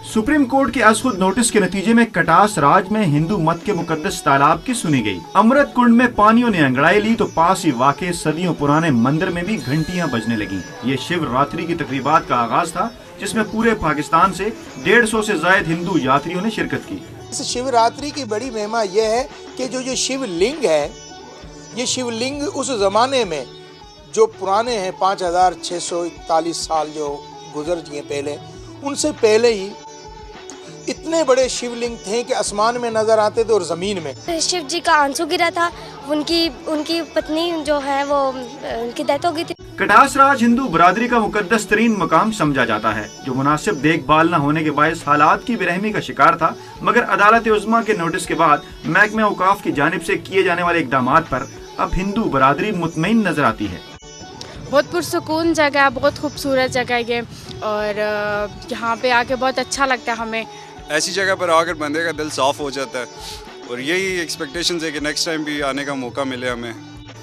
Supreme court के अजखुद notice के नतीजे में कटास राज में हिंदू मत के मुकद्दस तालाब की सुनी गई। अमृत कुंड में पानियों ने अंगड़ाई ली तो पास ही वाक़े सदियों पुराने मंदिर में भी घंटियां बजने लगी। ये शिवरात्रि की तकरीबात का आगाज था, जिसमें पूरे पाकिस्तान से 150 से ज्यादा हिंदू यात्रियों ने शिरकत की। इस शिवरात्रि की बड़ी महिमा यह है कि जो शिवलिंग है, ये शिवलिंग उस जमाने में जो पुराने हैं 5641 साल जो गुजर गए पहले, उनसे पहले ही इतने बड़े शिवलिंग थे कि आसमान में नजर आते थे और जमीन में। शिव जी का आंसू गिरा था, उनकी पत्नी जो है वो उनकी डेथ हो गई थी। कटास राज हिंदू बरादरी का मुकद्दस तरीन मकाम समझा जाता है, जो मुनासिब देखभाल न होने के बायस हालात की बेरहमी का शिकार था। मगर अदालत उज़्मा के नोटिस के बाद महकमे औकाफ की जानिब से किए जाने वाले इक़दामात पर अब हिंदू बरादरी मुतमईन नजर आती है। बहुत पुरसुकून जगह, बहुत खूबसूरत जगह ये, और यहाँ पे आके बहुत अच्छा लगता है हमें। ऐसी जगह पर आकर बंदे का दिल साफ हो जाता है, और यही एक्सपेक्टेशंस है कि नेक्स्ट टाइम भी आने का मौका मिले हमें।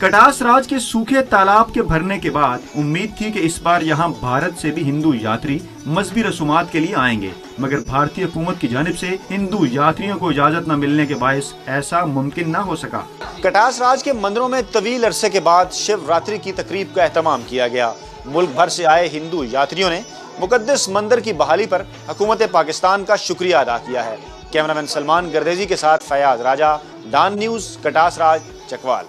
कटास राज के सूखे तालाब के भरने के बाद उम्मीद थी कि इस बार यहाँ भारत से भी हिंदू यात्री मजहबी रसूमात के लिए आएंगे, मगर भारतीय हुकूमत की जानिब से हिंदू यात्रियों को इजाजत न मिलने के बायस ऐसा मुमकिन न हो सका। कटास राज के मंदिरों में तवील अरसे के बाद शिवरात्रि की तकरीब का एहतमाम किया गया। मुल्क भर से आए हिंदू यात्रियों ने मुकद्दस मंदिर की बहाली पर हुकूमत पाकिस्तान का शुक्रिया अदा किया है। कैमरामैन सलमान गर्देजी के साथ फयाज राजा, डान न्यूज़, कटास राज, चकवाल।